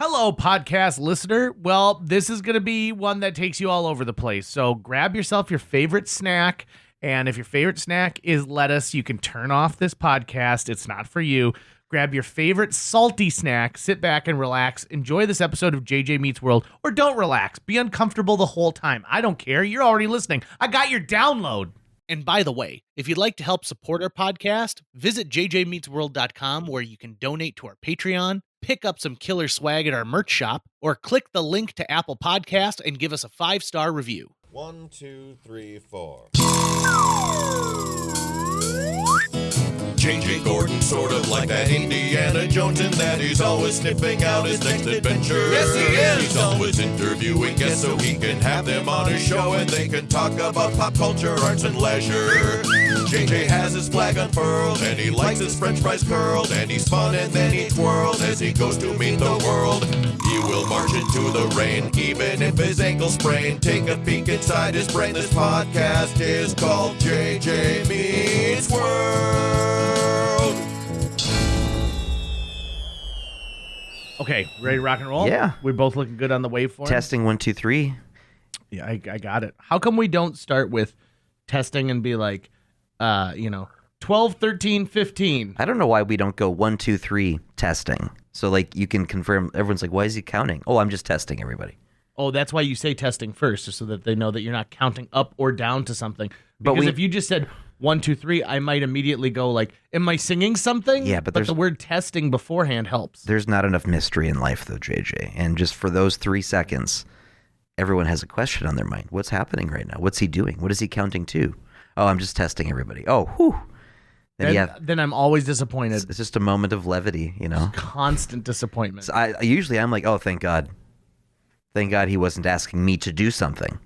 Hello, podcast listener. Well, this is going to be one that takes you all over the place. So grab yourself your favorite snack. And if your favorite snack is lettuce, you can turn off this podcast. It's not for you. Grab your favorite salty snack, sit back and relax. Enjoy this episode of JJ Meets World, or don't relax. Be uncomfortable the whole time. I don't care. You're already listening. I got your download. And by the way, if you'd like to help support our podcast, visit jjmeetsworld.com where you can donate to our Patreon, pick up some killer swag at our merch shop, or click the link to Apple Podcast and give us a 5-star review. 1, 2, 3, 4. JJ Gordon, sort of like that Indiana Jones, in that he's always sniffing out his next adventure. Yes, he is. He's always interviewing guests so he can have them on his show and they can talk about pop culture, arts, and leisure. JJ has his flag unfurled and he likes his french fries curled, and he's fun and then he twirls as he goes to meet the world. He will march into the rain even if his ankle sprained. Take a peek inside his brain. This podcast is called JJ Meets World. Okay, ready to rock and roll? Yeah. We're both looking good on the waveform? Testing 1, 2, 3. Yeah, I got it. How come we don't start with testing and be like, 12, 13, 15? I don't know why we don't go 1, 2, 3 testing. So like you can confirm. Everyone's like, why is he counting? Oh, I'm just testing everybody. Oh, that's why you say testing first, just so that they know that you're not counting up or down to something. Because if you just said 1, 2, 3, I might immediately go like, am I singing something? Yeah, but the word testing beforehand helps. There's not enough mystery in life though, JJ. And just for those 3 seconds, everyone has a question on their mind. What's happening right now? What's he doing? What is he counting to? Oh, I'm just testing everybody. Oh, whew. Then I'm always disappointed. It's just a moment of levity, you know? Constant disappointment. So I'm like, oh, thank God. Thank God he wasn't asking me to do something.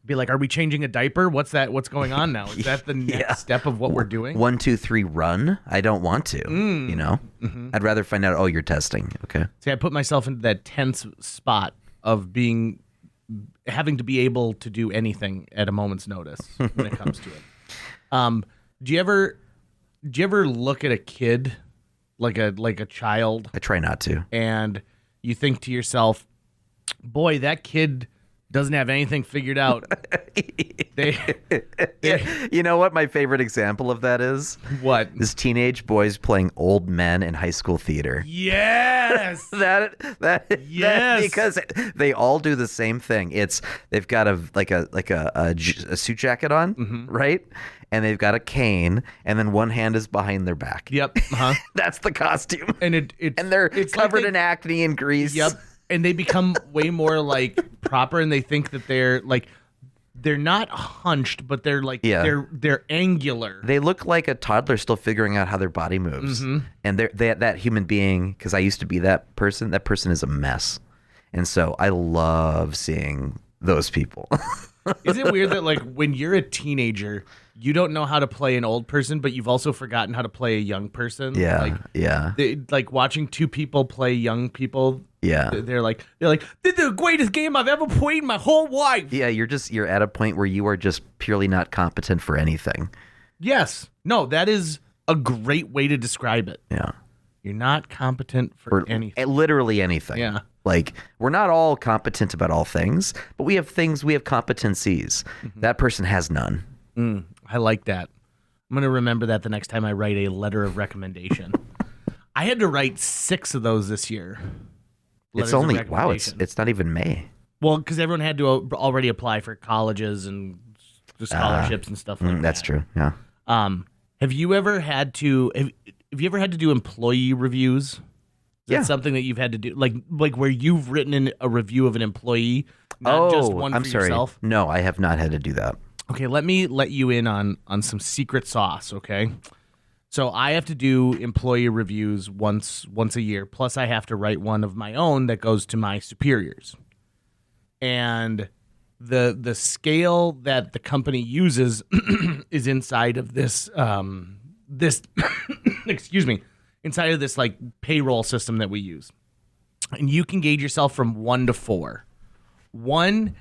Be like, are we changing a diaper? What's that? What's going on now? Is that the next step of what we're doing? 1, 2, 3, run. I don't want to, you know? Mm-hmm. I'd rather find out, oh, you're testing. Okay. See, I put myself into that tense spot of having to be able to do anything at a moment's notice when it comes to it. Do you ever look at a kid like a child? I try not to. And you think to yourself, boy, that kid doesn't have anything figured out. You know what my favorite example of that is? What? Is teenage boys playing old men in high school theater. Yes. Yes. Because they all do the same thing. They've got a suit jacket on, mm-hmm. right? And they've got a cane, and then one hand is behind their back. Yep. Uh-huh. That's the costume. And they're covered in acne and grease. Yep. And they become way more like proper, and they think that they're not hunched, but they're like they're angular. They look like a toddler still figuring out how their body moves. Mm-hmm. And that human being, because I used to be that person is a mess. And so I love seeing those people. Is it weird that like when you're a teenager, you don't know how to play an old person, but you've also forgotten how to play a young person? Yeah, Like watching two people play young people. Yeah, they're like, this is the greatest game I've ever played in my whole life. Yeah, you're at a point where you are just purely not competent for anything. Yes, no, that is a great way to describe it. Yeah, you're not competent for anything. Literally anything. Yeah. Like, we're not all competent about all things, but we have competencies. Mm-hmm. That person has none. I like that. I'm going to remember that the next time I write a letter of recommendation. I had to write 6 of those this year. It's not even May. Well, because everyone had to already apply for colleges and scholarships and stuff like that. That's true, yeah. Have you ever had to do employee reviews? Is that something that you've had to do? Like where you've written in a review of an employee, not just one for yourself? No, I have not had to do that. Okay, let me let you in on some secret sauce, okay? So I have to do employee reviews once a year, plus I have to write one of my own that goes to my superiors. And the scale that the company uses is inside of this excuse me, inside of this like payroll system that we use. And you can gauge yourself from 1 to 4. 1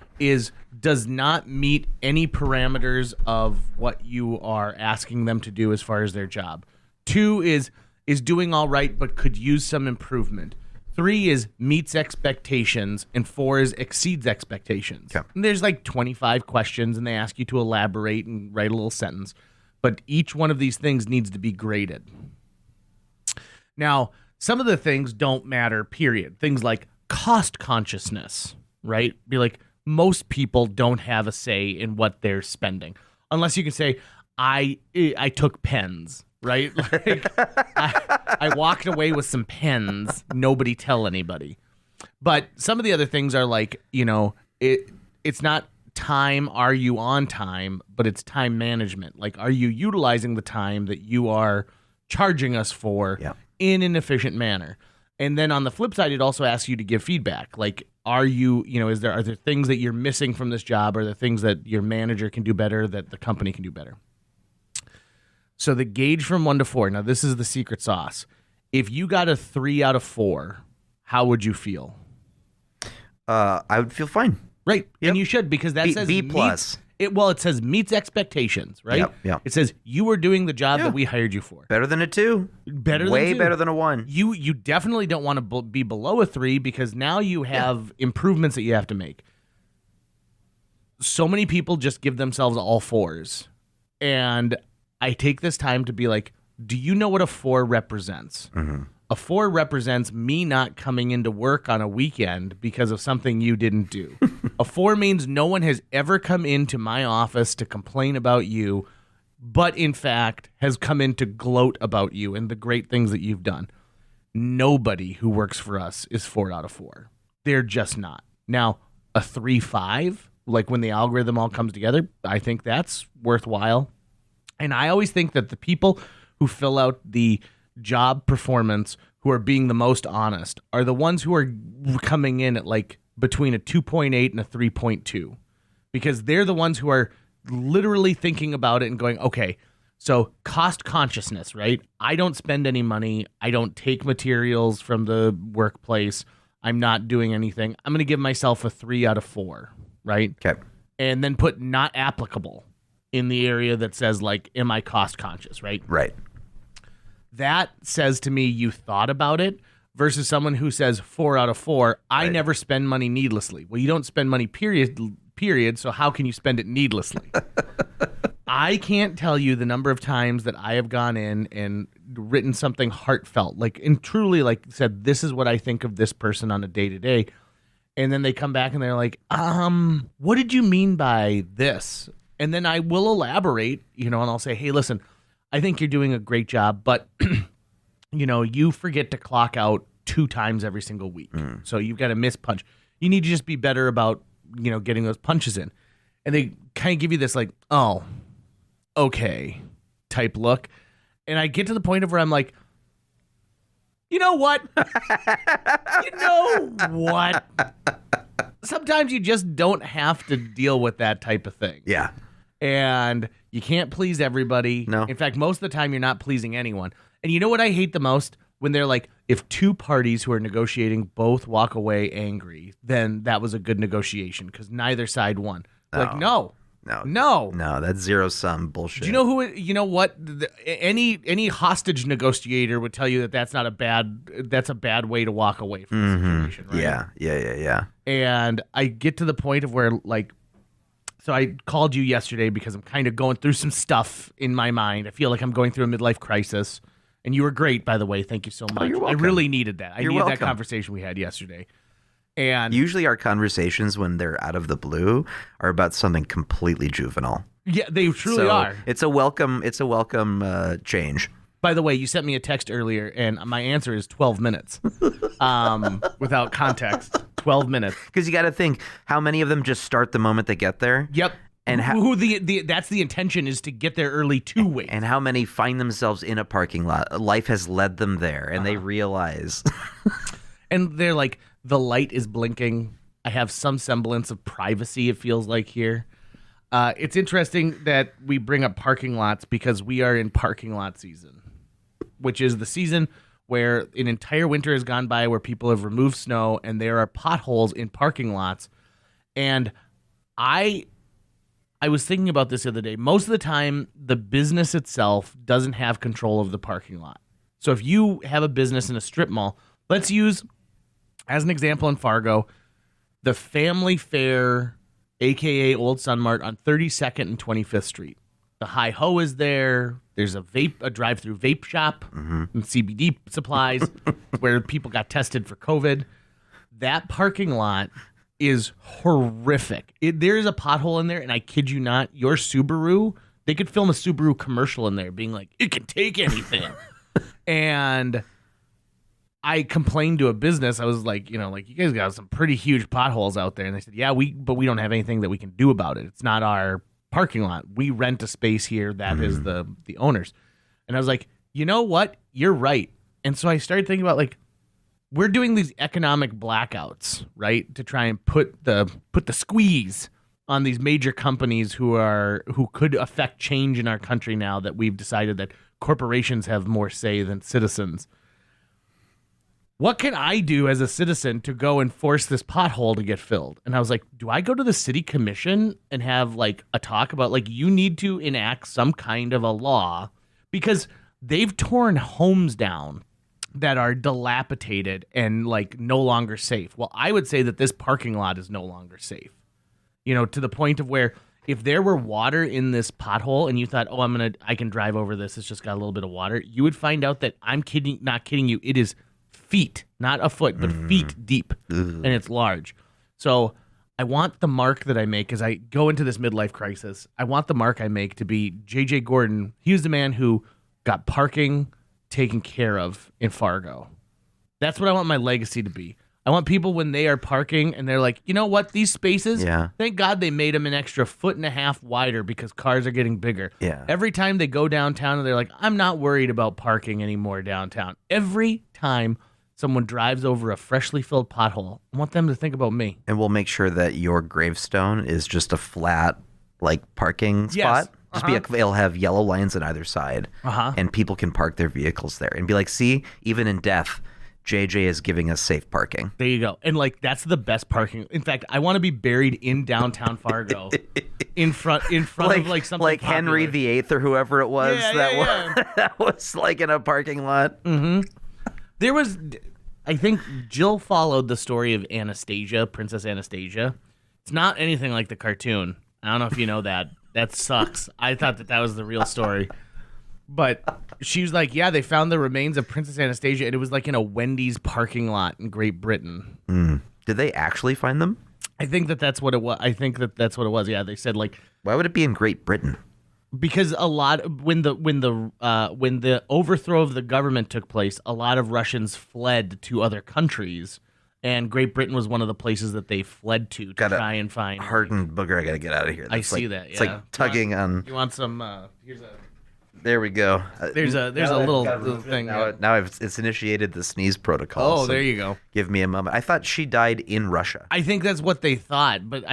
does not meet any parameters of what you are asking them to do as far as their job. 2 is doing all right but could use some improvement. 3 is meets expectations, and 4 is exceeds expectations. Okay. And there's like 25 questions, and they ask you to elaborate and write a little sentence. But each one of these things needs to be graded. Now, some of the things don't matter, period. Things like cost consciousness, right? Be like, most people don't have a say in what they're spending. Unless you can say, I took pens, right? Like, I walked away with some pens. Nobody tell anybody. But some of the other things are like, it's not time, are you on time, but it's time management. Like, are you utilizing the time that you are charging us for in an efficient manner? And then on the flip side, it also asks you to give feedback. Like, are there things that you're missing from this job, or the things that your manager can do better, that the company can do better? So the gauge from 1 to 4. Now, this is the secret sauce. If you got a 3 out of 4, how would you feel? I would feel fine. Right. Yep. And you should, because that says B plus. It says meets expectations, right? Yep. It says you were doing the job that we hired you for. Better than a 2. Way better than a 1. You definitely don't want to be below a 3, because now you have improvements that you have to make. So many people just give themselves all 4s. And I take this time to be like, do you know what a 4 represents? Mm-hmm. A 4 represents me not coming into work on a weekend because of something you didn't do. A 4 means no one has ever come into my office to complain about you, but in fact has come in to gloat about you and the great things that you've done. Nobody who works for us is 4 out of 4. They're just not. Now, a 3-5, like when the algorithm all comes together, I think that's worthwhile. And I always think that the people who fill out the job performance, who are being the most honest, are the ones who are coming in at like between a 2.8 and a 3.2, because they're the ones who are literally thinking about it and going, okay, so cost consciousness, right? I don't spend any money. I don't take materials from the workplace. I'm not doing anything. I'm going to give myself a 3 out of 4, right? Okay. And then put not applicable in the area that says, like, am I cost conscious, right? Right. That says to me you thought about it, versus someone who says 4 out of 4, I never spend money needlessly. Well, you don't spend money, period, so how can you spend it needlessly? I can't tell you the number of times that I have gone in and written something heartfelt, like, and truly, like, said, this is what I think of this person on a day-to-day, and then they come back and they're like, what did you mean by this? And then I will elaborate, and I'll say, hey, listen, I think you're doing a great job, but, you forget to clock out 2 times every single week. So you've got to miss punch. You need to just be better about, getting those punches in. And they kind of give you this like, oh, okay type look. And I get to the point of where I'm like, you know what? Sometimes you just don't have to deal with that type of thing. Yeah. And you can't please everybody. No. In fact, most of the time, you're not pleasing anyone. And you know what I hate the most? When they're like, if 2 parties who are negotiating both walk away angry, then that was a good negotiation because neither side won. Like, no. No, that's zero-sum bullshit. Do you know who? You know what? Any hostage negotiator would tell you that that's a bad way to walk away from the situation, right? Yeah. And I get to the point of where, like, so I called you yesterday because I'm kind of going through some stuff in my mind. I feel like I'm going through a midlife crisis. And you were great, by the way. Thank you so much. You're welcome. I really needed that. I needed welcome. that conversation we had yesterday. And usually our conversations, when they're out of the blue, are about something completely juvenile. Yeah, they truly are. It's a welcome change. By the way, you sent me a text earlier, and my answer is 12 minutes. Without context, 12 minutes. Because you got to think, how many of them just start the moment they get there? Yep. And that's the intention, is to get there early to wait. And how many find themselves in a parking lot? Life has led them there, and they realize. And they're like, the light is blinking. I have some semblance of privacy, it feels like, here. It's interesting that we bring up parking lots because we are in parking lot season, which is the season where an entire winter has gone by where people have removed snow and there are potholes in parking lots. And I was thinking about this the other day. Most of the time, the business itself doesn't have control of the parking lot. So if you have a business in a strip mall, let's use As an example, in Fargo, the Family Fair, a.k.a. Old Sun Mart, on 32nd and 25th Street. The Hi-Ho is there. There's a drive-through vape shop and CBD supplies where people got tested for COVID. That parking lot is horrific. There is a pothole in there, and I kid you not, your Subaru, they could film a Subaru commercial in there being like, it can take anything. And I complained to a business. I was like, you guys got some pretty huge potholes out there. And they said, yeah, but we don't have anything that we can do about it. It's not our parking lot. We rent a space here that is the owners. And I was like, you know what? You're right. And so I started thinking about, like, we're doing these economic blackouts, right, to try and put the squeeze on these major companies who could affect change in our country now that we've decided that corporations have more say than citizens. What can I do as a citizen to go and force this pothole to get filled? And I was like, do I go to the city commission and have like a talk about, like, you need to enact some kind of a law because they've torn homes down that are dilapidated and like no longer safe. Well, I would say that this parking lot is no longer safe, to the point of where if there were water in this pothole and you thought, oh, I can drive over this, it's just got a little bit of water, you would find out that not kidding you, it is feet, not a foot, but feet deep, and it's large. So I want the mark that I make as I go into this midlife crisis. I want the mark I make to be J.J. Gordon. He was the man who got parking taken care of in Fargo. That's what I want my legacy to be. I want people when they are parking and they're like, you know what, these spaces, thank God they made them an extra 1.5 feet wider because cars are getting bigger. Yeah. Every time they go downtown and they're like, I'm not worried about parking anymore downtown. Every time someone drives over a freshly filled pothole, I want them to think about me. And we'll make sure that your gravestone is just a flat, like, parking spot. Just it'll have yellow lines on either side, and people can park their vehicles there and be like, see, even in death, JJ is giving us safe parking. There you go. And like, that's the best parking. In fact, I want to be buried in downtown Fargo in front of like something like popular. Henry VIII or whoever it was that was like in a parking lot. Mm-hmm. There was, I think Jill followed the story of Anastasia, Princess Anastasia. It's not anything like the cartoon. I don't know if you know that. That sucks. I thought that was the real story. But she was like, yeah, they found the remains of Princess Anastasia, and it was like in a Wendy's parking lot in Great Britain. Did they actually find them? I think that's what it was. That's what it was. Yeah, they said, like, why would it be in Great Britain? Because a lot when the overthrow of the government took place, a lot of Russians fled to other countries, and Great Britain was one of the places that they fled to try and find. Hardened booger, I gotta get out of here. I see that. Yeah. It's like tugging on. You want some? Here's a. There we go. There's a little thing. Now it's initiated the sneeze protocol. Oh, there you go. Give me a moment. I thought she died in Russia. I think that's what they thought, but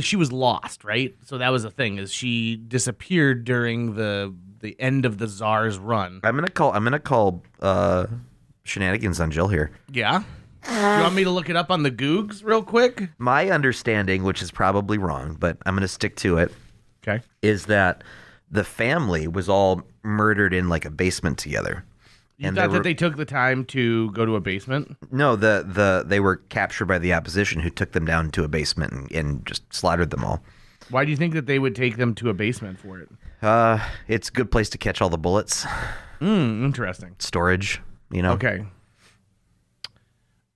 she was lost, right? So that was the thing, is she disappeared during the end of the Tsar's run. I'm gonna call shenanigans on Jill here. Yeah. You want me to look it up on the Googs real quick? My understanding, which is probably wrong, but I'm gonna stick to it. Okay. Is that the family was all murdered in like a basement together. You thought that they took the time to go to a basement? No, they were captured by the opposition, who took them down to a basement and just slaughtered them all. Why do you think that they would take them to a basement for it? It's a good place to catch all the bullets. Interesting. Storage, Okay.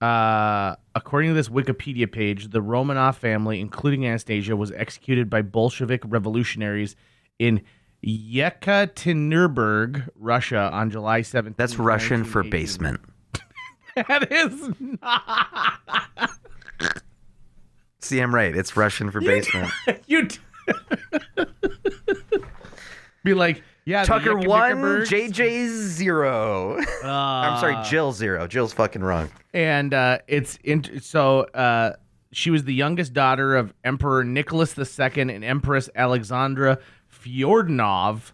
According to this Wikipedia page, the Romanov family, including Anastasia, was executed by Bolshevik revolutionaries in Yekaterinburg, Russia, on July 17th. That's Russian for basement. That is not. See, I'm right. It's Russian for basement. Be like, yeah, Tucker 1, JJ 0. I'm sorry, Jill 0. Jill's fucking wrong. And she was the youngest daughter of Emperor Nicholas II and Empress Alexandra Fyodorov,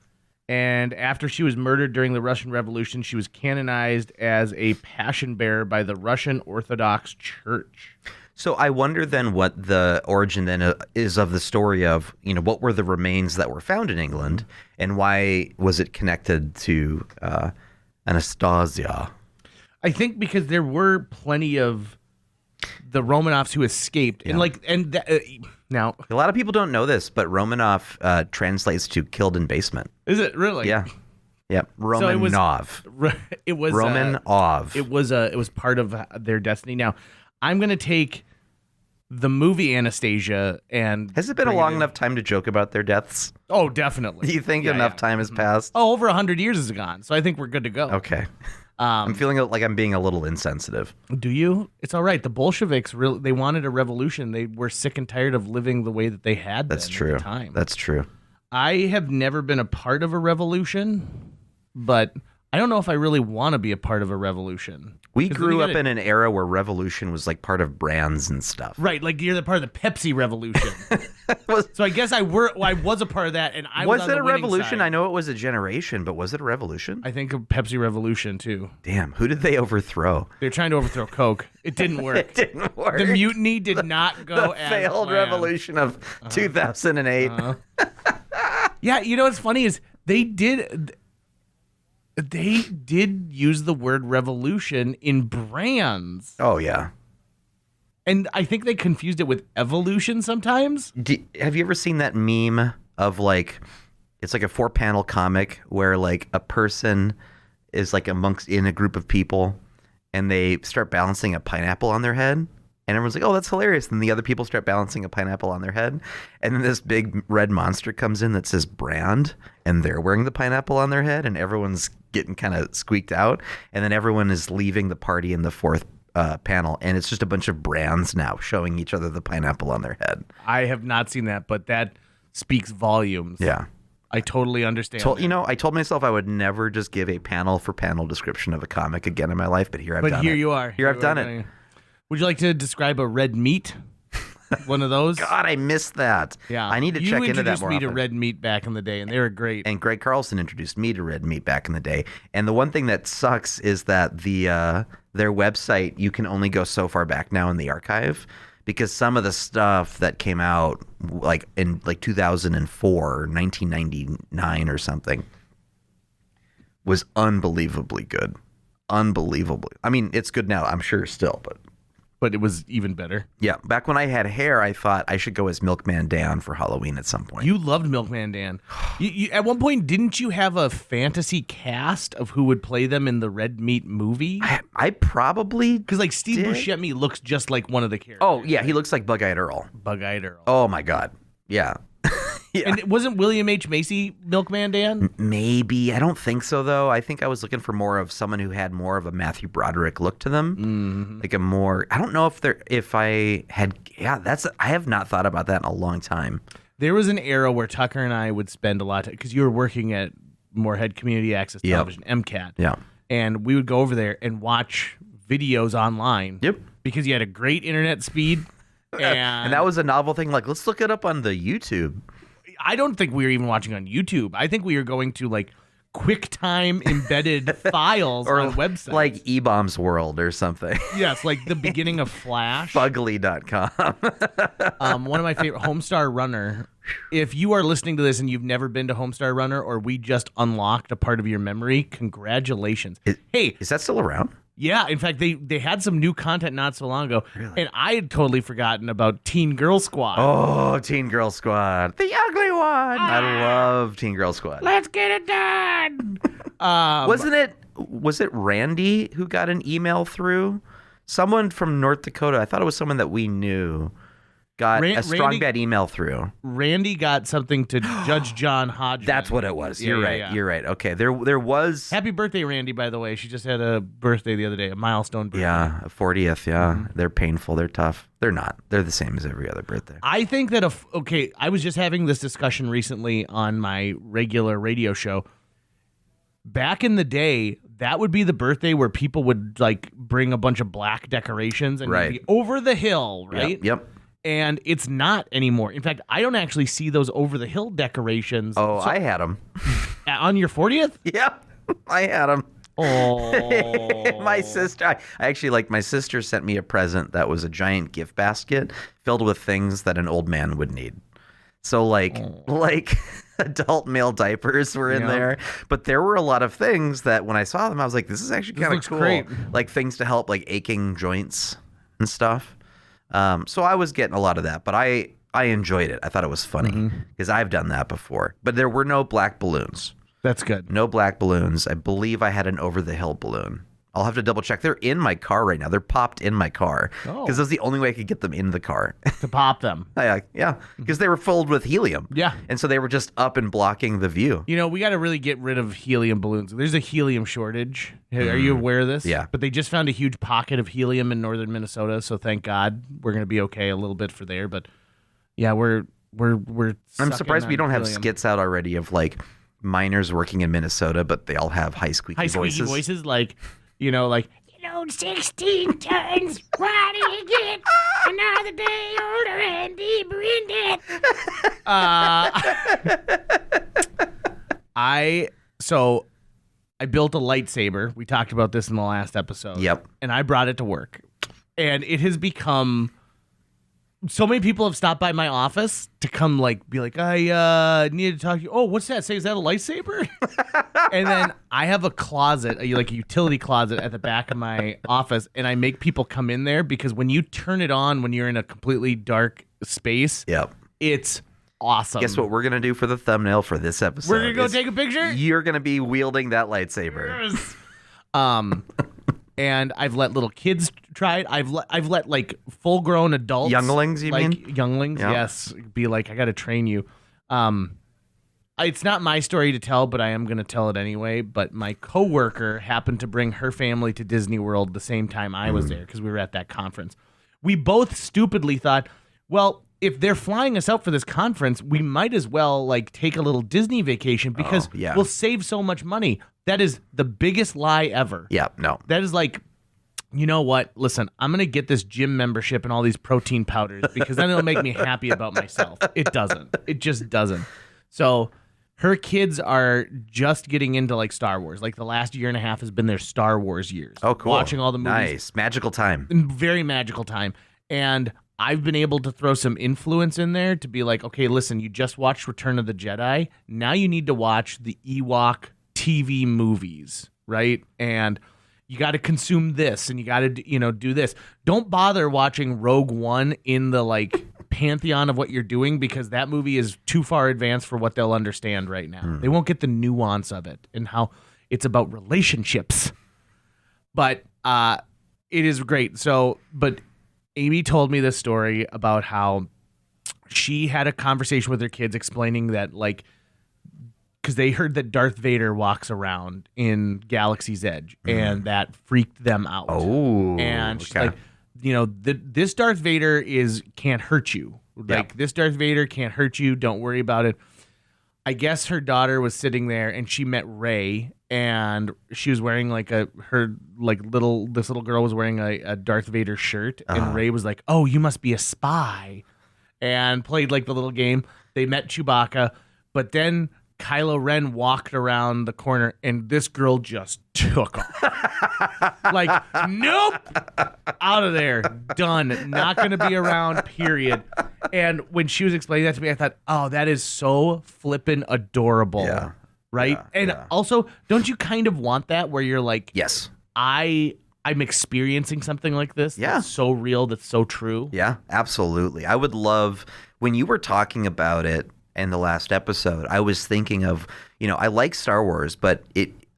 and after she was murdered during the Russian Revolution, she was canonized as a passion bearer by the Russian Orthodox Church. So I wonder then what the origin then is of the story of, what were the remains that were found in England, and why was it connected to Anastasia? I think because there were plenty of the Romanovs who escaped, now A lot of people don't know this, but Romanov translates to killed in basement. is it really? Yeah. Yep. Romanov. It was Romanov. it was part of their destiny. Now, I'm gonna take the movie Anastasia and Has it been a long enough time to joke about their deaths? Oh, definitely. Do you think enough time has passed? Oh, over 100 years has gone, so I think we're good to go. Okay. I'm feeling like I'm being a little insensitive. Do you? It's all right. The Bolsheviks they wanted a revolution. They were sick and tired of living the way that they had. That's been true. At the time. That's true. I have never been a part of a revolution, but I don't know if I really want to be a part of a revolution. We grew up in an era where revolution was like part of brands and stuff. Right, like you're the part of the Pepsi revolution. So I guess I was a part of that, and I was on it the a winning revolution? side. I know it was a generation, but was it a revolution? I think a Pepsi revolution too. Damn, who did they overthrow? They're trying to overthrow Coke. It didn't work. It didn't work. The mutiny did not go The as failed planned. revolution of 2008. Yeah, you know what's funny is they did use the word revolution in brands. Oh, yeah. And I think they confused it with evolution sometimes. Have you ever seen that meme of like, it's like a 4-panel comic where like a person is like in a group of people and they start balancing a pineapple on their head? And everyone's like, oh, that's hilarious. And the other people start balancing a pineapple on their head. And then this big red monster comes in that says brand. And they're wearing the pineapple on their head. And everyone's getting kind of squeaked out. And then everyone is leaving the party in the 4th panel. And it's just a bunch of brands now showing each other the pineapple on their head. I have not seen that, but that speaks volumes. Yeah. I totally understand. that. I told myself I would never just give a panel for panel description of a comic again in my life. But here I've done it. But here you are. Here I've done it. Would you like to describe a red meat? One of those? God, I missed that. Yeah. I need to check into that more You introduced me to often. red meat back in the day, and they were great. And Greg Carlson introduced me to red meat back in the day. And the one thing that sucks is that their website, you can only go so far back now in the archive because some of the stuff that came out like in like 2004, 1999 or something was unbelievably good. Unbelievably. I mean, it's good now, I'm sure still, but it was even better. Yeah, back when I had hair, I thought I should go as Milkman Dan for Halloween at some point. You loved Milkman Dan. You, at one point, didn't you have a fantasy cast of who would play them in the Red Meat movie? I probably... Because like Steve did. Buscemi looks just like one of the characters. Oh, yeah, he looks like Bug-Eyed Earl. Bug-Eyed Earl. Oh, my God. Yeah. Yeah. And wasn't William H. Macy Milkman Dan? Maybe. I don't think so, though. I think I was looking for more of someone who had more of a Matthew Broderick look to them. Mm-hmm. Like a more... I don't know if I had... Yeah, I have not thought about that in a long time. There was an era where Tucker and I would spend a lot of time... Because you were working at Moorhead Community Access Television, MCAT. Yeah. And we would go over there and watch videos online. Yep. Because you had a great internet speed. And that was a novel thing. Like, let's look it up on the YouTube. I don't think we were even watching on YouTube. I think we were going to like QuickTime embedded files on websites. Like eBaum's World or something. Yes, like the beginning of Flash. Fugly.com. One of my favorite, Homestar Runner. If you are listening to this and you've never been to Homestar Runner or we just unlocked a part of your memory, congratulations. Is that still around? Yeah, in fact, they had some new content not so long ago, and I had totally forgotten about Teen Girl Squad. Oh, Teen Girl Squad, the ugly one. I love Teen Girl Squad. Let's get it done. Was it Randy who got an email through? Someone from North Dakota. I thought it was someone that we knew. Got a strong bad email through. Randy got something to Judge John Hodgman. That's what it was. You're right. Yeah. You're right. Okay. There was. Happy birthday, Randy, by the way. She just had a birthday the other day, a milestone birthday. Yeah, a 40th. Yeah. They're painful. They're tough. They're not. They're the same as every other birthday. I think that I was just having this discussion recently on my regular radio show. Back in the day, that would be the birthday where people would like bring a bunch of black decorations and Right. be over the hill, right? Yep. And it's not anymore. In fact, I don't actually see those over the hill decorations. Oh, I had them. On your 40th? Yep. I had them. Oh. My sister, my sister sent me a present that was a giant gift basket filled with things that an old man would need. So like adult male diapers were in there, but there were a lot of things that when I saw them, I was like, this is actually kind of cool. Great. Like things to help like aching joints and stuff. So I was getting a lot of that, but I enjoyed it. I thought it was funny because I've done that before. But there were no black balloons. That's good. No black balloons. I believe I had an over-the-hill balloon. I'll have to double check. They're in my car right now. They're popped in my car because that's the only way I could get them in the car. To pop them. Yeah, because they were filled with helium. Yeah. And so they were just up and blocking the view. You know, we got to really get rid of helium balloons. There's a helium shortage. Are you aware of this? Yeah. But they just found a huge pocket of helium in northern Minnesota, so thank God we're going to be okay a little bit for there. But yeah, we're. I'm surprised we don't have helium. skits out already of like miners working in Minnesota, but they all have high squeaky voices like, you know, like, 16 tons, why do you get another day older and deeper in debt? I built a lightsaber. We talked about this in the last episode. Yep. And I brought it to work. And it has become... So many people have stopped by my office to come be like, I need to talk to you. Oh, what's that? Say, is that a lightsaber? And then I have a closet, like a utility closet at the back of my office, and I make people come in there because when you turn it on when you're in a completely dark space, it's awesome. Guess what we're going to do for the thumbnail for this episode? We're going to go take a picture? You're going to be wielding that lightsaber. Yes. And I've let little kids try it. I've let like full grown adults, younglings. You mean younglings? Yeah. Yes. Be like, I got to train you. It's not my story to tell, but I am going to tell it anyway. But my coworker happened to bring her family to Disney World the same time I was there because we were at that conference. We both stupidly thought, well, if they're flying us out for this conference, we might as well take a little Disney vacation because we'll save so much money. That is the biggest lie ever. Yeah, no. That is you know what? Listen, I'm going to get this gym membership and all these protein powders because then it'll make me happy about myself. It doesn't. It just doesn't. So her kids are just getting into Star Wars. The last year and a half has been their Star Wars years. Oh, cool. Watching all the movies. Nice. Magical time. Very magical time. And I've been able to throw some influence in there to be like, okay, listen, you just watched Return of the Jedi. Now you need to watch the Ewok TV movies, right? And you got to consume this and you got to, do this. Don't bother watching Rogue One in the pantheon of what you're doing because that movie is too far advanced for what they'll understand right now. They won't get the nuance of it and how it's about relationships. But it is great. So, but Amy told me this story about how she had a conversation with her kids explaining that because they heard that Darth Vader walks around in Galaxy's Edge, and that freaked them out. Oh, and she's like, this Darth Vader can't hurt you. This Darth Vader can't hurt you. Don't worry about it. I guess her daughter was sitting there, and she met Rey, and she was wearing this little girl was wearing a Darth Vader shirt, and Rey was like, "Oh, you must be a spy," and played the little game. They met Chewbacca, but then Kylo Ren walked around the corner and this girl just took off. Nope, out of there, done, not going to be around, period. And when she was explaining that to me, I thought, oh, that is so flippin' adorable. Yeah. Right? Yeah, and also, don't you kind of want that where you're like, yes, I'm experiencing something like this that's so real, that's so true? Yeah, absolutely. I would love, when you were talking about it, in the last episode, I was thinking of, I like Star Wars, but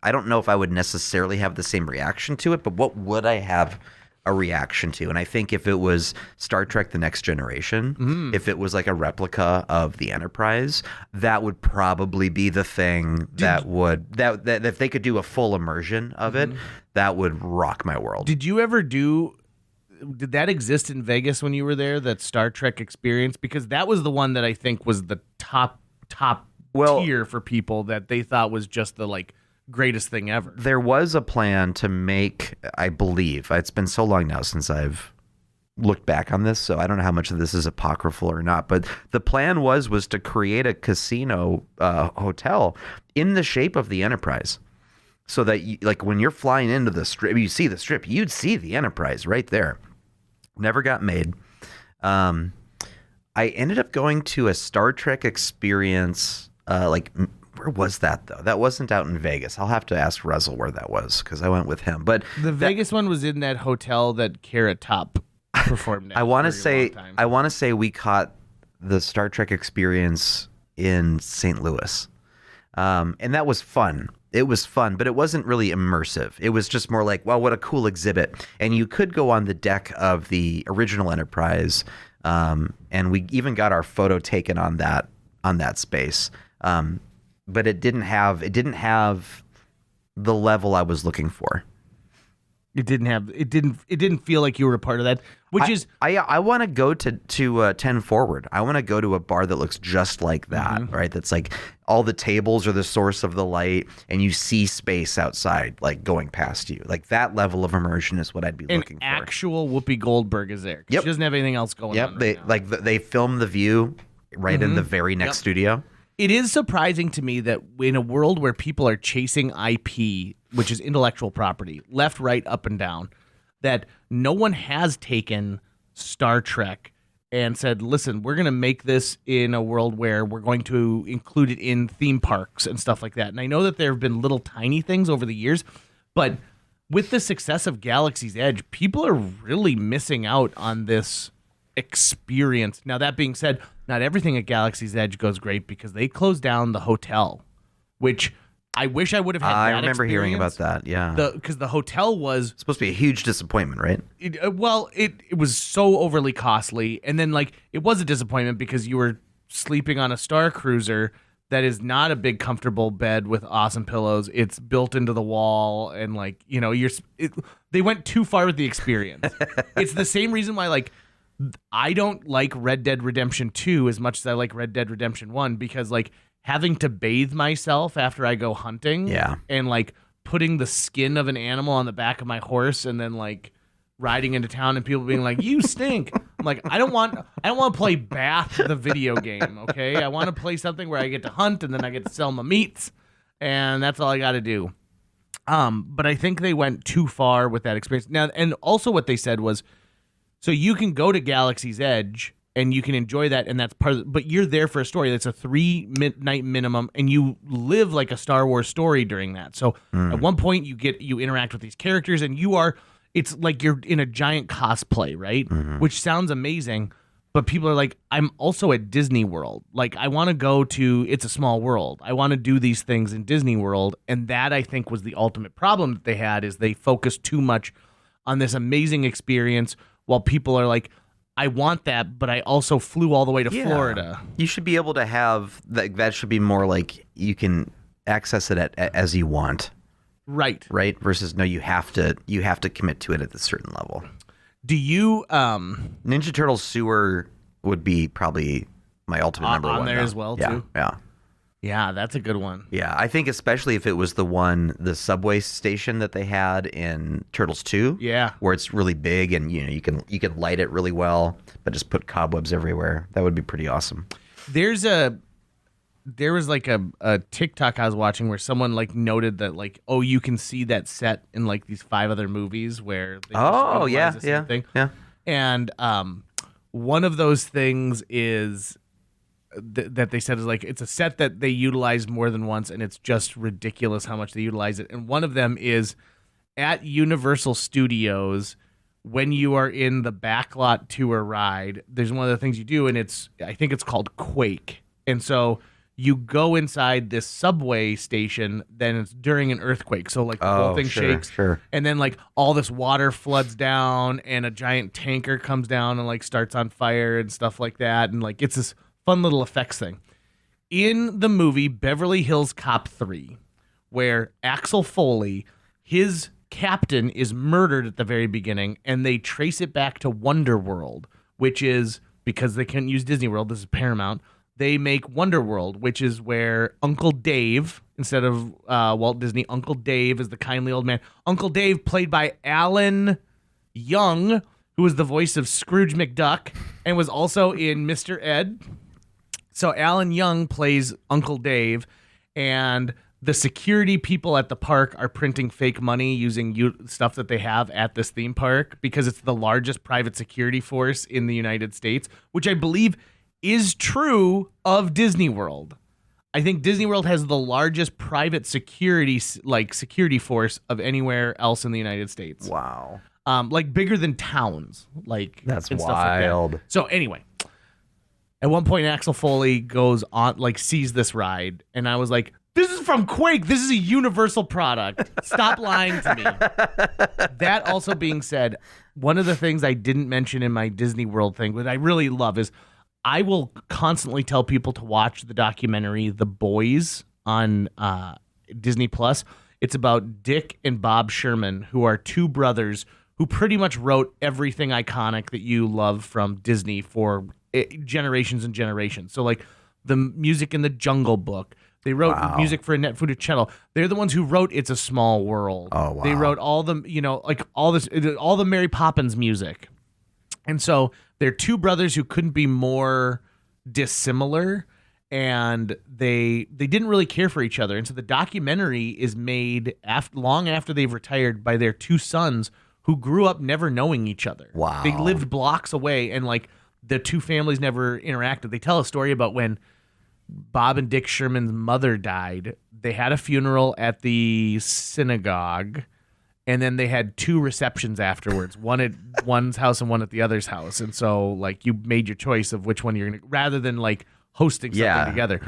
I don't know if I would necessarily have the same reaction to it, but what would I have a reaction to? And I think if it was Star Trek The Next Generation, if it was a replica of the Enterprise, that would probably be the thing that if they could do a full immersion of it, that would rock my world. Did you ever did that exist in Vegas when you were there, that Star Trek experience? Because that was the one that I think was the top tier for people that they thought was just the greatest thing ever. There was a plan to make, I believe, it's been so long now since I've looked back on this, so I don't know how much of this is apocryphal or not, but the plan was to create a casino hotel in the shape of the Enterprise. So that when you're flying into the strip, you see the strip, you'd see the Enterprise right there. Never got made. I ended up going to a Star Trek experience. Where was that though? That wasn't out in Vegas. I'll have to ask Russell where that was because I went with him. But the Vegas one was in that hotel that Carrot Top performed at. I want to for a long time. say we caught the Star Trek experience in St. Louis, and that was fun. It was fun, but it wasn't really immersive. It was just more like, wow, what a cool exhibit. And you could go on the deck of the original Enterprise, and we even got our photo taken on that space. But it didn't have the level I was looking for. It didn't feel like you were a part of that, which is I want to go to 10 Forward. I want to go to a bar that looks just like that, right? That's like all the tables are the source of the light, and you see space outside, like going past you. Like that level of immersion is what I'd be looking for. Actual Whoopi Goldberg is there. Yep. She doesn't have anything else going on. Yep. They filmed The View right in the very next studio. It is surprising to me that in a world where people are chasing IP, which is intellectual property, left, right, up, and down, that no one has taken Star Trek and said, listen, we're going to make this in a world where we're going to include it in theme parks and stuff like that. And I know that there have been little tiny things over the years, but with the success of Galaxy's Edge, people are really missing out on this experience. Now, that being said, not everything at Galaxy's Edge goes great because they closed down the hotel, which I wish I would have had. I remember hearing about that. Yeah, because the hotel was supposed to be a huge disappointment, right? It was so overly costly, and then it was a disappointment because you were sleeping on a Star Cruiser that is not a big comfortable bed with awesome pillows. It's built into the wall, and they went too far with the experience. It's the same reason why I don't like Red Dead Redemption 2 as much as I like Red Dead Redemption 1 because having to bathe myself after I go hunting and putting the skin of an animal on the back of my horse and then riding into town and people being like, you stink. I'm like, I don't want to play Bath the video game, okay? I want to play something where I get to hunt and then I get to sell my meats and that's all I got to do. But I think they went too far with that experience. Now, and also what they said was, so you can go to Galaxy's Edge and you can enjoy that, and that's part of but you're there for a story that's a 3-night minimum, and you live like a Star Wars story during that. So at one point you interact with these characters, and it's like you're in a giant cosplay, right? Which sounds amazing, but people are like, I'm also at Disney World. I want to go to It's a Small World. I want to do these things in Disney World, and that I think was the ultimate problem that they had is they focused too much on this amazing experience. While people are like, I want that, but I also flew all the way to Florida. You should be able to have that. Should be more like you can access it as you want. Right. Versus no, you have to commit to it at a certain level. Do you Ninja Turtles Sewer would be probably my ultimate number one on there now. as well too? Yeah, that's a good one. Yeah, I think especially if it was the subway station that they had in Turtles 2. Yeah. Where it's really big and you can light it really well, but just put cobwebs everywhere. That would be pretty awesome. There was a TikTok I was watching where someone noted that you can see that set in these 5 other movies where they the same thing. Yeah. And one of those things is that they said is it's a set that they utilize more than once, and it's just ridiculous how much they utilize it. And one of them is at Universal Studios when you are in the backlot tour ride. There's one of the things you do, and I think it's called Quake. And so you go inside this subway station, then it's during an earthquake. So the whole thing shakes. Sure. And then all this water floods down, and a giant tanker comes down and starts on fire and stuff like that. And it's this fun little effects thing. In the movie Beverly Hills Cop 3, where Axel Foley, his captain, is murdered at the very beginning, and they trace it back to Wonderworld, which is, because they couldn't use Disney World, this is Paramount, they make Wonderworld, which is where Uncle Dave, instead of Walt Disney, Uncle Dave is the kindly old man. Uncle Dave, played by Alan Young, who was the voice of Scrooge McDuck and was also in Mr. Ed. So Alan Young plays Uncle Dave, and the security people at the park are printing fake money using stuff that they have at this theme park because it's the largest private security force in the United States, which I believe is true of Disney World. I think Disney World has the largest private security force of anywhere else in the United States. Wow. like bigger than towns. Like That's and stuff like that. wild. So anyway, at one point, Axel Foley goes on, like, sees this ride, and I was like, "This is from Quake. This is a Universal product. Stop lying to me." That also being said, one of the things I didn't mention in my Disney World thing, but I really love, is I will constantly tell people to watch the documentary The Boys on Disney Plus. It's about Dick and Bob Sherman, who are two brothers who pretty much wrote everything iconic that you love from Disney for generations and generations. So like the music in the Jungle Book. They wrote music for Annette Funicello. They're the ones who wrote It's a Small World. Oh, wow. They wrote all the, like all the Mary Poppins music. And so they're two brothers who couldn't be more dissimilar, and they didn't really care for each other. And so the documentary is made long after they've retired by their two sons who grew up never knowing each other. Wow. They lived blocks away, and like the two families never interacted. They tell a story about when Bob and Dick Sherman's mother died. They had a funeral at the synagogue, and then they had two receptions afterwards, one at one's house and one at the other's house. And so like you made your choice of which one you're going to, rather than like hosting something together.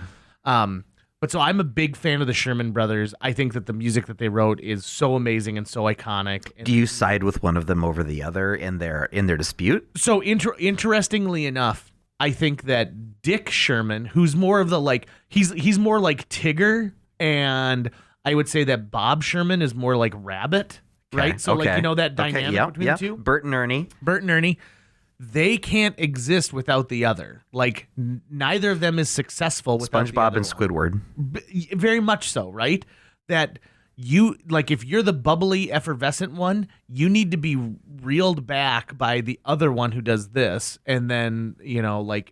But so I'm a big fan of the Sherman Brothers. I think that the music that they wrote is so amazing and so iconic. Do you side with one of them over the other in their dispute? So interestingly enough, I think that Dick Sherman, who's more of the like, he's more like Tigger, and I would say that Bob Sherman is more like Rabbit, right? So like, that dynamic between the two? Bert and Ernie. They can't exist without the other. Like, neither of them is successful without the SpongeBob other and Squidward. Very much so, right? That you, like, if you're the bubbly, effervescent one, you need to be reeled back by the other one who does this. And then,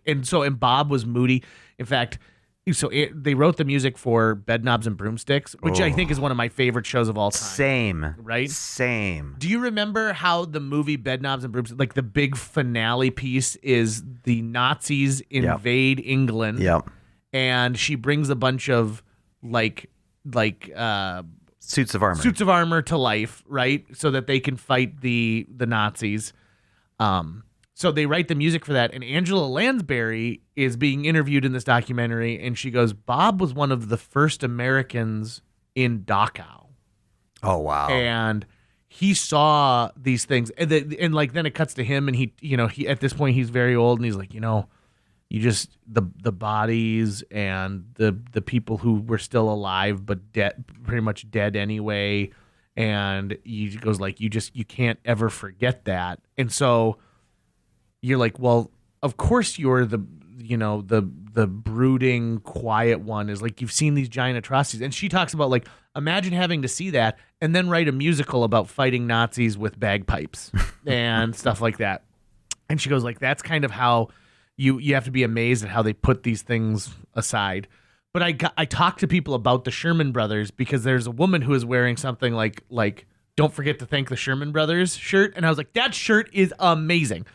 and Bob was moody. In fact, they wrote the music for Bedknobs and Broomsticks, which I think is one of my favorite shows of all time. Same. Right? Same. Do you remember how the movie Bedknobs and Broomsticks, like the big finale piece is the Nazis invade England. Yep. And she brings a bunch of suits of armor to life, right? So that they can fight the Nazis. So they write the music for that, and Angela Lansbury is being interviewed in this documentary, and she goes, Bob was one of the first Americans in Dachau. Oh, wow. And he saw these things, and then it cuts to him, and he at this point he's very old, and he's like, you just the bodies and the people who were still alive but dead, pretty much dead anyway, and he goes like, you can't ever forget that. And so you're like, well, of course you're the brooding, quiet one, is like, you've seen these giant atrocities. And she talks about like, imagine having to see that and then write a musical about fighting Nazis with bagpipes and stuff like that. And she goes like, that's kind of how you have to be amazed at how they put these things aside. But I talked to people about the Sherman Brothers because there's a woman who is wearing something like don't forget to thank the Sherman Brothers shirt. And I was like, that shirt is amazing.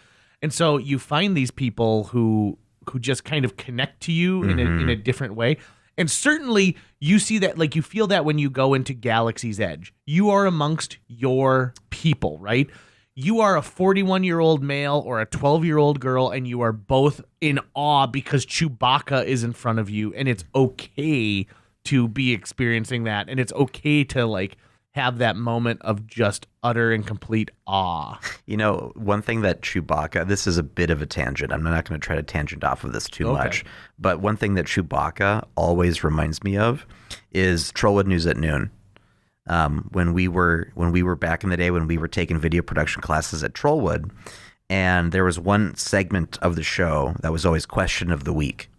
And so you find these people who just kind of connect to you in a different way. And certainly you see that, like, you feel that when you go into Galaxy's Edge. You are amongst your people, right? You are a 41-year-old male or a 12-year-old girl, and you are both in awe because Chewbacca is in front of you, and it's okay to be experiencing that, and it's okay to, like, have that moment of just utter and complete awe. One thing that Chewbacca, this is a bit of a tangent. I'm not going to try to tangent off of this too much. But one thing that Chewbacca always reminds me of is Trollwood News at Noon. When we were back in the day, when we were taking video production classes at Trollwood, and there was one segment of the show that was always question of the week.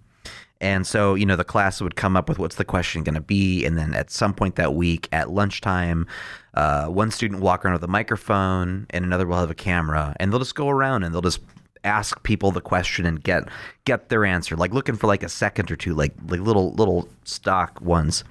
And so, the class would come up with what's the question going to be. And then at some point that week at lunchtime, one student will walk around with a microphone and another will have a camera. And they'll just go around and they'll just ask people the question and get their answer, like looking for like a second or two, like little stock ones.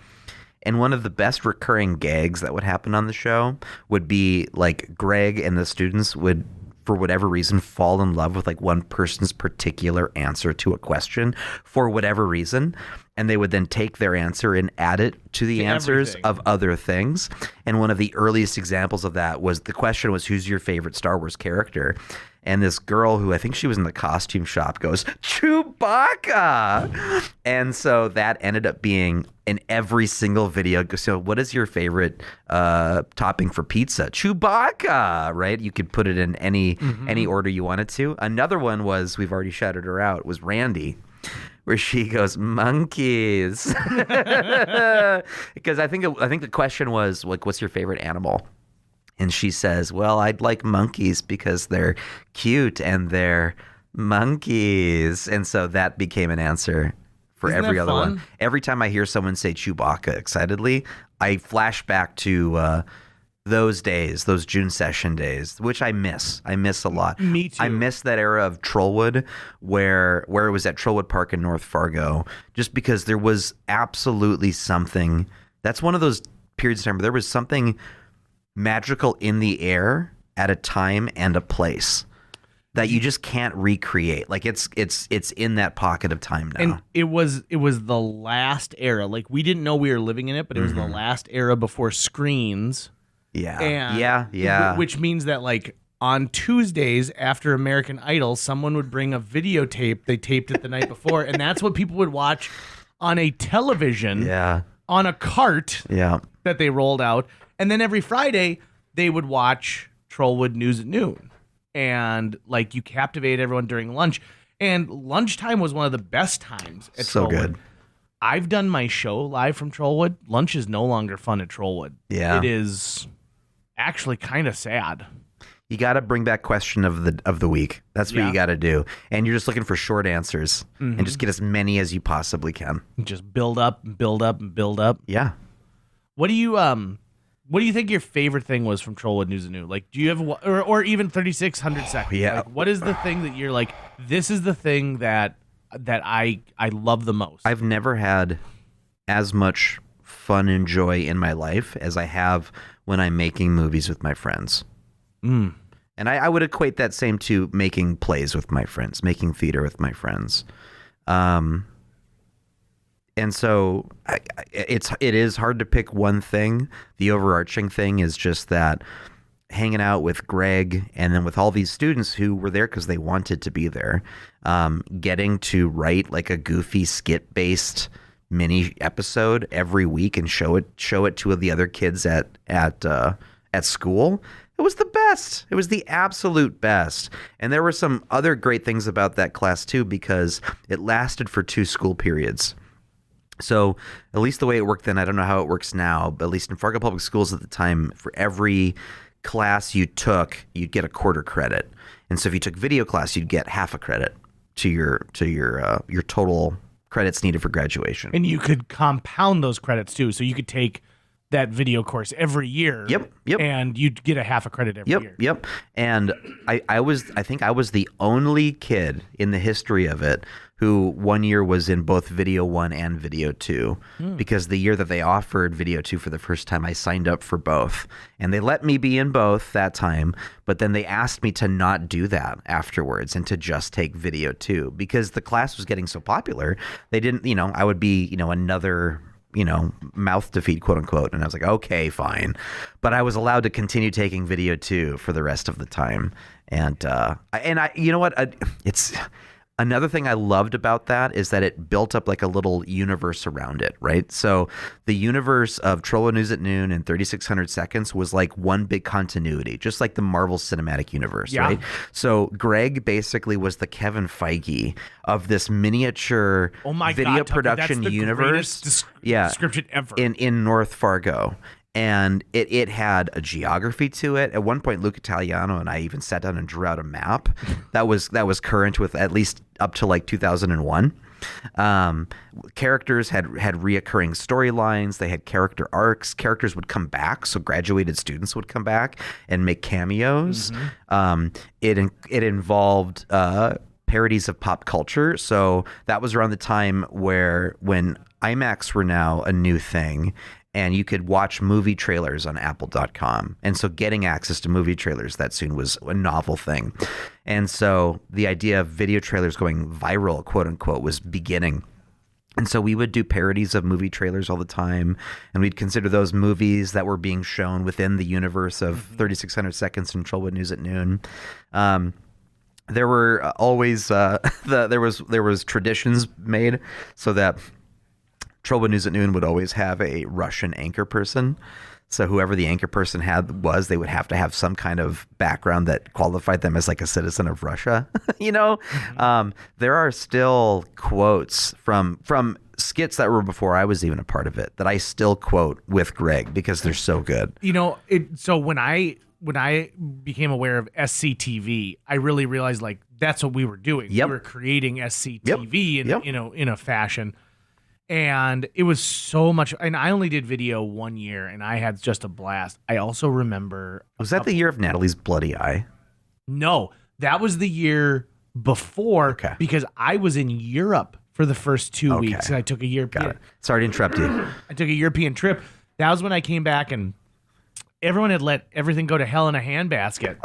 And one of the best recurring gags that would happen on the show would be like Greg and the students would for whatever reason, fall in love with like one person's particular answer to a question for whatever reason. And they would then take their answer and add it to the answers everything. of other things. And one of the earliest examples of that was the question was, who's your favorite Star Wars character? And this girl who I think she was in the costume shop goes, Chewbacca. And so that ended up being in every single video. So what is your favorite topping for pizza? Chewbacca, right? You could put it in any order you wanted to. Another one was, we've already shouted her out, was Randy, where she goes, monkeys. Because I think the question was like, what's your favorite animal? And she says, well, I'd like monkeys because they're cute and they're monkeys. And so that became an answer for Isn't every that other fun? one. Every time I hear someone say Chewbacca excitedly, I flash back to those days, those June session days, which I miss. I miss a lot. Me too. I miss that era of Trollwood where it was at Trollwood Park in North Fargo, just because there was absolutely something. That's one of those periods of time where there was something magical in the air at a time and a place that you just can't recreate. Like it's in that pocket of time now. And it was the last era. Like we didn't know we were living in it, but it was the last era before screens. Yeah. And Yeah. Which means that like on Tuesdays after American Idol, someone would bring a videotape. They taped it the night before, and that's what people would watch on a television on a cart that they rolled out. And then every Friday, they would watch Trollwood News at Noon. And, like, you captivate everyone during lunch. And lunchtime was one of the best times at So Trollwood. good. I've done my show live from Trollwood. Lunch is no longer fun at Trollwood. Yeah. It is actually kind of sad. You got to bring back question of the week. That's what Yeah. you got to do. And you're just looking for short answers and just get as many as you possibly can. Just build up and build up and build up. Yeah. What do you think your favorite thing was from Trollwood News and New? Like, do you have or even 3600 seconds? Yeah. Like, what is the thing that you're like? This is the thing that I love the most. I've never had as much fun and joy in my life as I have when I'm making movies with my friends. And I would equate that same to making plays with my friends, making theater with my friends. And so it is hard to pick one thing. The overarching thing is just that hanging out with Greg and then with all these students who were there because they wanted to be there, getting to write like a goofy skit-based mini episode every week and show it to the other kids at school. It was the best. It was the absolute best. And there were some other great things about that class too, because it lasted for 2 school periods. So at least the way it worked then, I don't know how it works now, but at least in Fargo Public Schools at the time, for every class you took, you'd get a quarter credit. And so if you took video class, you'd get half a credit to your total credits needed for graduation. and you could compound those credits too, so you could take that video course every year. Yep. And you'd get a half a credit every year. Yep. And I think I was the only kid in the history of it who one year was in both Video 1 and Video 2, because the year that they offered Video 2 for the first time, I signed up for both. And they let me be in both that time, but then they asked me to not do that afterwards and to just take Video 2 because the class was getting so popular. They didn't, I would be, another mouth to feed, quote unquote. And I was like, okay, fine. But I was allowed to continue taking Video 2 for the rest of the time. And I you know what? It's another thing I loved about that is that it built up like a little universe around it, right? So the universe of Trollwood News at Noon and 3600 Seconds was like one big continuity, just like the Marvel Cinematic Universe, right? So Greg basically was the Kevin Feige of this miniature video production that's the universe. Description ever. In North Fargo. And it had a geography to it. At one point, Luke Italiano and I even sat down and drew out a map that was current with at least up to like 2001. Characters had reoccurring storylines. They had character arcs. Characters would come back, so graduated students would come back and make cameos. It involved parodies of pop culture. So that was around the time when IMAX were now a new thing. and you could watch movie trailers on apple.com. And so getting access to movie trailers that soon was a novel thing. And so the idea of video trailers going viral, quote unquote, was beginning. And so we would do parodies of movie trailers all the time, and we'd consider those movies that were being shown within the universe of 3600 Seconds from Trollwood News at Noon. There were always there was traditions made so that Trollwood News at Noon would always have a Russian anchor person. So whoever the anchor person they would have to have some kind of background that qualified them as like a citizen of Russia. You know, there are still quotes from skits that were before I was even a part of it that I still quote with Greg because they're so good. You know, so when I became aware of SCTV, I really realized like that's what we were doing. Yep. We were creating SCTV in a fashion. And it was so much, and I only did video 1 year, and I had just a blast. I also remember... Was that the year of Natalie's bloody eye? No, that was the year before, because I was in Europe for the first 2 weeks, and I took a European... Got it. Sorry to interrupt you. I took a European trip. That was when I came back, and everyone had let everything go to hell in a handbasket.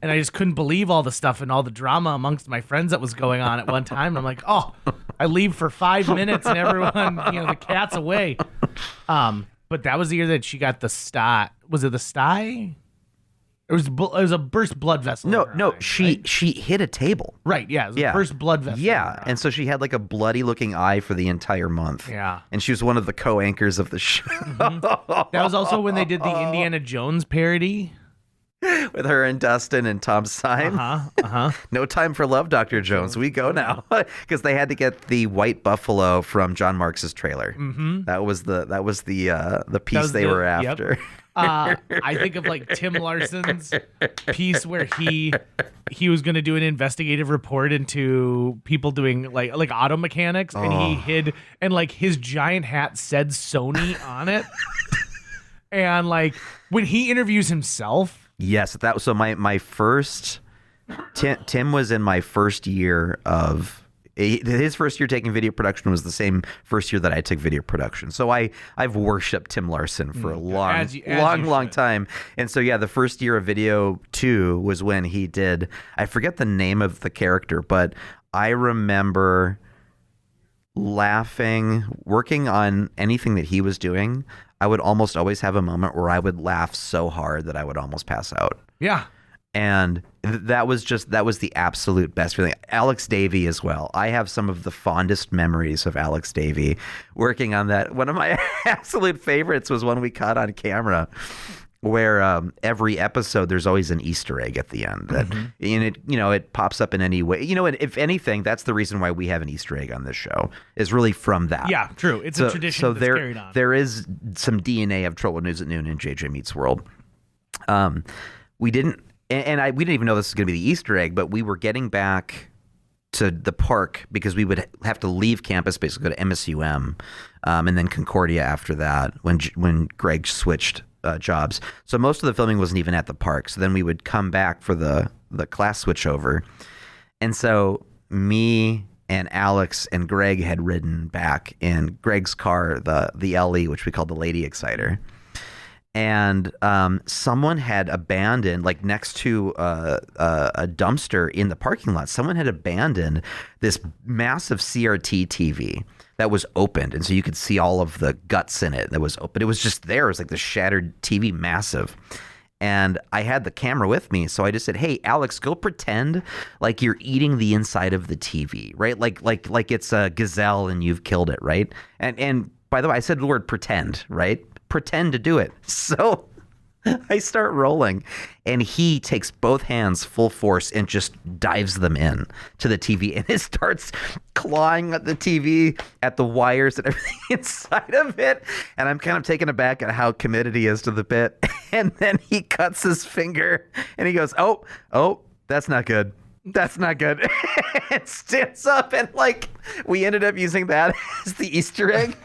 And I just couldn't believe all the stuff and all the drama amongst my friends that was going on at one time. And I'm like, oh, I leave for 5 minutes and everyone, the cat's away. But that was the year that she got the sty. Was it the sty? It was a burst blood vessel. No, she hit a table. Right, yeah. It was a burst blood vessel. Yeah, and so she had like a bloody looking eye for the entire month. Yeah. And she was one of the co-anchors of the show. Mm-hmm. That was also when they did the Indiana Jones parody. With her and Dustin and Tom Syme. No Time for Love, Dr. Jones. We go now. Because they had to get the white buffalo from John Marks's trailer. Mm-hmm. That was the piece they were after. Yep. I think of like Tim Larson's piece where he was going to do an investigative report into people doing like auto mechanics, and he hid, and like his giant hat said Sony on it. And like when he interviews himself. Yes, that was so my first. Tim was in my first year of his first year taking video production was the same first year that I took video production. So I've worshipped Tim Larson for a long time. And so yeah, the first year of video 2 was when he did. I forget the name of the character, but I remember laughing working on anything that he was doing. I would almost always have a moment where I would laugh so hard that I would almost pass out. Yeah. And that was the absolute best feeling. Alex Davey as well. I have some of the fondest memories of Alex Davey working on that. One of my absolute favorites was one we caught on camera where every episode there's always an Easter egg at the end that and it pops up in any way. And if anything, that's the reason why we have an Easter egg on this show is really from that. Yeah, true. It's a tradition that's carried on. There is some DNA of Trollwood News at Noon in JJ Meets World. We didn't even know this was going to be the Easter egg, but we were getting back to the park because we would have to leave campus, basically go to MSUM, and then Concordia after that when Greg switched jobs. So most of the filming wasn't even at the park. So then we would come back for the class switchover. And so me and Alex and Greg had ridden back in Greg's car, the LE, which we called the Lady Exciter. And someone had abandoned, like next to a dumpster in the parking lot, someone had abandoned this massive CRT TV that was opened. And so you could see all of the guts in it that was open. It was just there. It was like the shattered TV, massive. And I had the camera with me. So I just said, hey, Alex, go pretend like you're eating the inside of the TV, right? Like it's a gazelle and you've killed it, right? And by the way, I said the word pretend, right? Pretend to do it. So I start rolling and he takes both hands full force and just dives them in to the TV, and it starts clawing at the TV, at the wires and everything inside of it. And I'm kind of taken aback at how committed he is to the bit. And then he cuts his finger and he goes, oh, that's not good. That's not good. And stands up, and like we ended up using that as the Easter egg.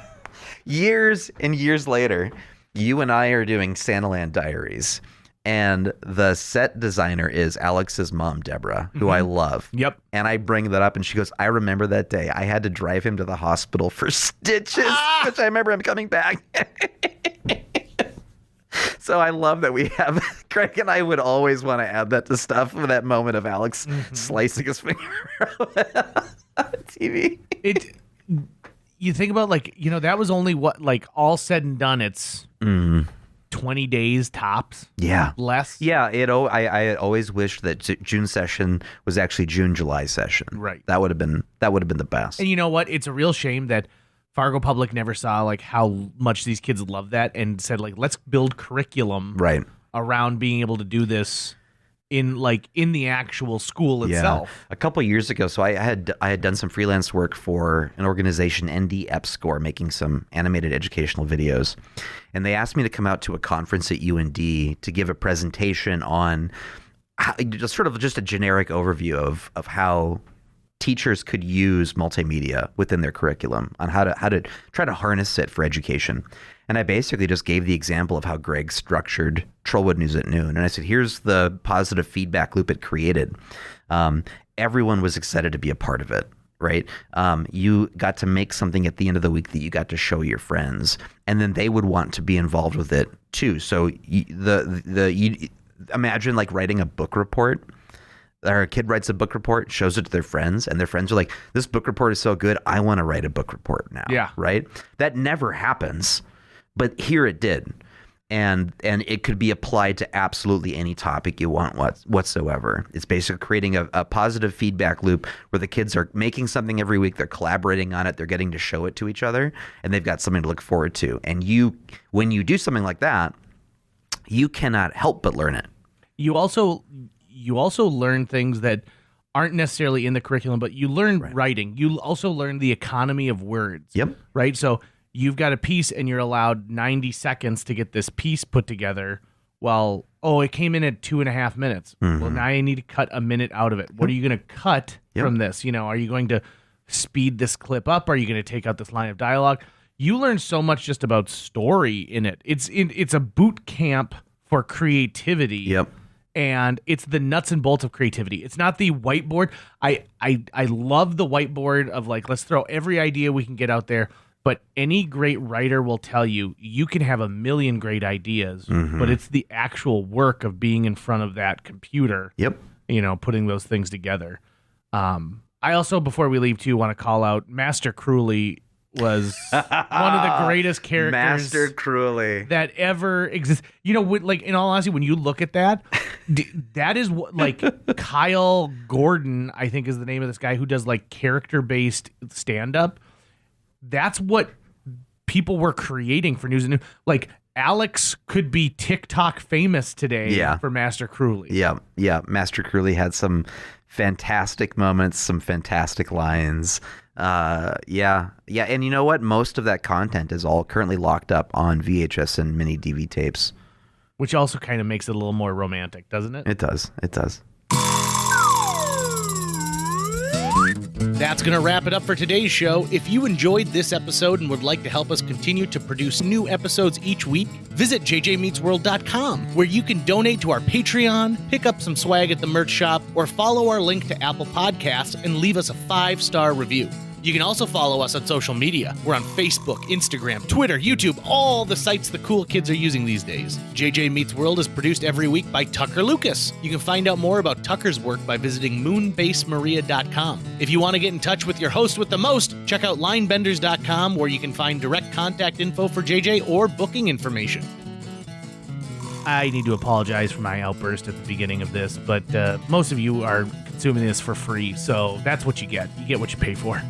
Years and years later, you and I are doing Santaland Diaries, and the set designer is Alex's mom, Deborah, who I love. Yep. And I bring that up, and she goes, I remember that day. I had to drive him to the hospital for stitches, which I remember him coming back. So I love that we have Craig and I would always want to add that to stuff for that moment of Alex slicing his finger on TV. You think about that was only what all said and done. It's 20 days tops. Yeah, less. Yeah, I always wished that June session was actually July session. Right. That would have been the best. And you know what? It's a real shame that Fargo Public never saw how much these kids love that and said let's build curriculum around being able to do this in the actual school itself. Yeah. A couple years ago, so I had done some freelance work for an organization, ND EPSCoR, making some animated educational videos, and they asked me to come out to a conference at UND to give a presentation on just a generic overview of how teachers could use multimedia within their curriculum, on how to try to harness it for education. And I basically just gave the example of how Greg structured Trollwood News at Noon. And I said, here's the positive feedback loop it created. Everyone was excited to be a part of it, right? You got to make something at the end of the week that you got to show your friends, and then they would want to be involved with it too. So you imagine writing a book report. Or a kid writes a book report, shows it to their friends, and their friends are like, this book report is so good, I want to write a book report now. Yeah. Right? That never happens, but here it did. And it could be applied to absolutely any topic you want whatsoever. It's basically creating a positive feedback loop where the kids are making something every week, they're collaborating on it, they're getting to show it to each other, and they've got something to look forward to. And when you do something like that, you cannot help but learn it. You also learn things that aren't necessarily in the curriculum, but you learn writing. You also learn the economy of words. Yep. Right? So you've got a piece and you're allowed 90 seconds to get this piece put together. Well, it came in at 2.5 minutes. Mm-hmm. Well, now I need to cut a minute out of it. What are you going to cut from this? Are you going to speed this clip up? Are you going to take out this line of dialogue? You learn so much just about story in it. It's a boot camp for creativity. Yep. And it's the nuts and bolts of creativity. It's not the whiteboard. I love the whiteboard of let's throw every idea we can get out there. But any great writer will tell you can have a million great ideas, but it's the actual work of being in front of that computer. Yep. Putting those things together. I also, before we leave too, want to call out Master Crewley was one of the greatest characters Master Crewley that ever exists. In all honesty, when you look at that, that is what Kyle Gordon, I think is the name of this guy who does character-based stand-up. That's what people were creating for News and Noon. Alex could be TikTok famous today for Master Crewley. Yeah. Master Crewley had some fantastic moments, some fantastic lines. Yeah. And you know what? Most of that content is all currently locked up on VHS and mini DV tapes. Which also kind of makes it a little more romantic, doesn't it? It does. That's going to wrap it up for today's show. If you enjoyed this episode and would like to help us continue to produce new episodes each week, visit jjmeetsworld.com, where you can donate to our Patreon, pick up some swag at the merch shop, or follow our link to Apple Podcasts and leave us a 5-star review. You can also follow us on social media. We're on Facebook, Instagram, Twitter, YouTube, all the sites the cool kids are using these days. JJ Meets World is produced every week by Tucker Lucas. You can find out more about Tucker's work by visiting moonbasemaria.com. If you want to get in touch with your host with the most, check out linebenders.com, where you can find direct contact info for JJ or booking information. I need to apologize for my outburst at the beginning of this, but most of you are consuming this for free, so that's what you get. You get what you pay for.